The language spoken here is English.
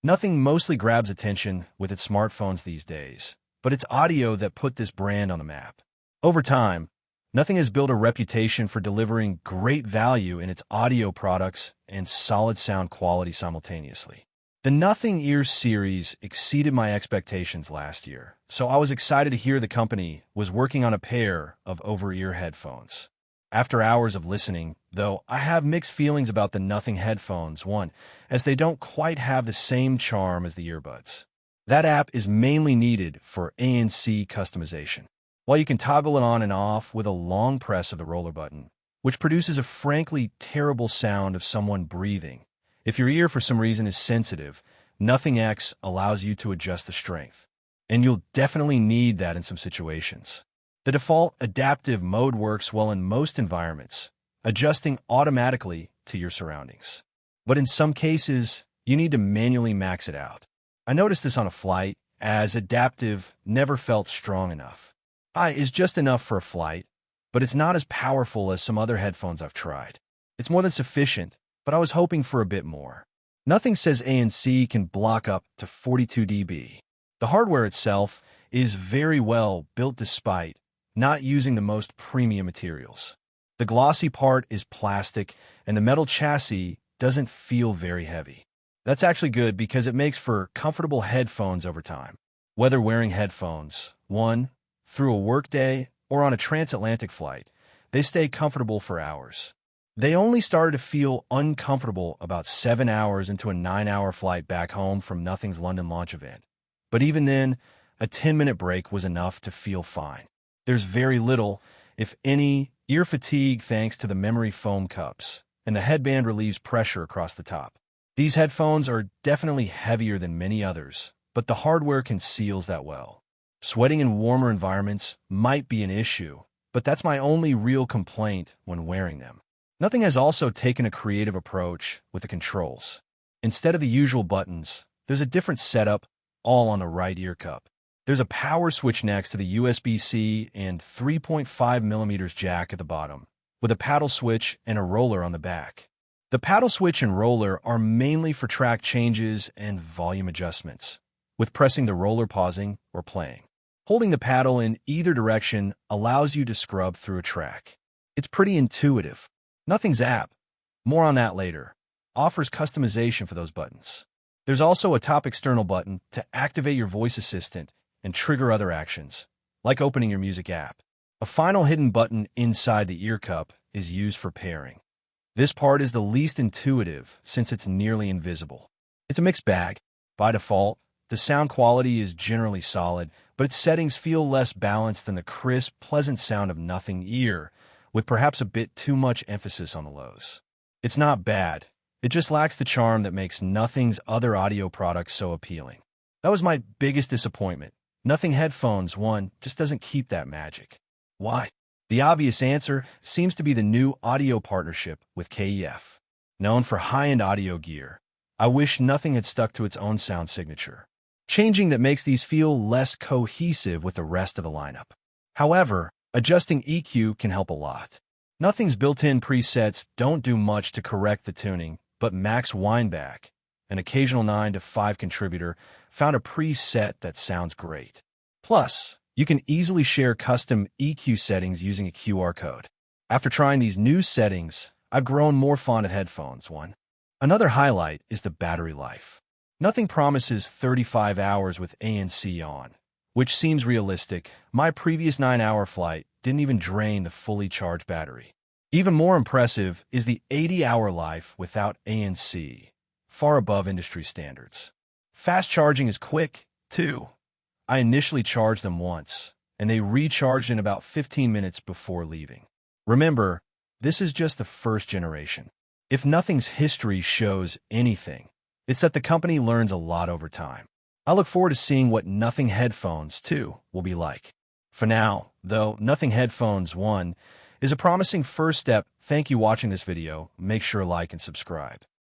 Nothing mostly grabs attention with its smartphones these days, but it's audio that put this brand on the map. Over time, Nothing has built a reputation for delivering great value in its audio products and solid sound quality simultaneously. The Nothing Ear series exceeded my expectations last year, so I was excited to hear the company was working on a pair of over-ear headphones. After hours of listening, though, I have mixed feelings about the Nothing Headphones 1, as they don't quite have the same charm as the earbuds. That app is mainly needed for ANC customization, while you can toggle it on and off with a long press of the roller button, which produces a frankly terrible sound of someone breathing. If your ear for some reason is sensitive, Nothing X allows you to adjust the strength, and you'll definitely need that in some situations. The default adaptive mode works well in most environments, adjusting automatically to your surroundings. But in some cases, you need to manually max it out. I noticed this on a flight, as adaptive never felt strong enough. Is just enough for a flight, but it's not as powerful as some other headphones I've tried. It's more than sufficient, but I was hoping for a bit more. Nothing says ANC can block up to 42 dB. The hardware itself is very well built despite not using the most premium materials. The glossy part is plastic, and the metal chassis doesn't feel very heavy. That's actually good because it makes for comfortable headphones over time. Whether wearing headphones, through a workday or on a transatlantic flight, they stay comfortable for hours. They only started to feel uncomfortable about 7 hours into a 9-hour flight back home from Nothing's London launch event. But even then, a 10-minute break was enough to feel fine. There's very little, if any, ear fatigue thanks to the memory foam cups, and the headband relieves pressure across the top. These headphones are definitely heavier than many others, but the hardware conceals that well. Sweating in warmer environments might be an issue, but that's my only real complaint when wearing them. Nothing has also taken a creative approach with the controls. Instead of the usual buttons, there's a different setup, all on the right ear cup. There's a power switch next to the USB-C and 3.5mm jack at the bottom, with a paddle switch and a roller on the back. The paddle switch and roller are mainly for track changes and volume adjustments, with pressing the roller pausing or playing. Holding the paddle in either direction allows you to scrub through a track. It's pretty intuitive. Nothing's app, more on that later, offers customization for those buttons. There's also a top external button to activate your voice assistant and trigger other actions, like opening your music app. A final hidden button inside the ear cup is used for pairing. This part is the least intuitive since it's nearly invisible. It's a mixed bag. By default, the sound quality is generally solid, but its settings feel less balanced than the crisp, pleasant sound of Nothing Ear, with perhaps a bit too much emphasis on the lows. It's not bad. It just lacks the charm that makes Nothing's other audio products so appealing. That was my biggest disappointment. Nothing Headphones 1 just doesn't keep that magic. Why? The obvious answer seems to be the new audio partnership with KEF. Known for high-end audio gear, I wish Nothing had stuck to its own sound signature, changing that makes these feel less cohesive with the rest of the lineup. However, adjusting EQ can help a lot. Nothing's built-in presets don't do much to correct the tuning, but Max Weinbach, an occasional 9 to 5 contributor, found a preset that sounds great. Plus, you can easily share custom EQ settings using a QR code. After trying these new settings, I've grown more fond of Headphones 1. Another highlight is the battery life. Nothing promises 35 hours with ANC on, which seems realistic. My previous 9-hour flight didn't even drain the fully charged battery. Even more impressive is the 80-hour life without ANC, far above industry standards. Fast charging is quick, too. I initially charged them once, and they recharged in about 15 minutes before leaving. Remember, this is just the first generation. If Nothing's history shows anything, it's that the company learns a lot over time. I look forward to seeing what Nothing Headphones 2 will be like. For now, though, Nothing Headphones 1 is a promising first step. Thank you for watching this video. Make sure to like and subscribe.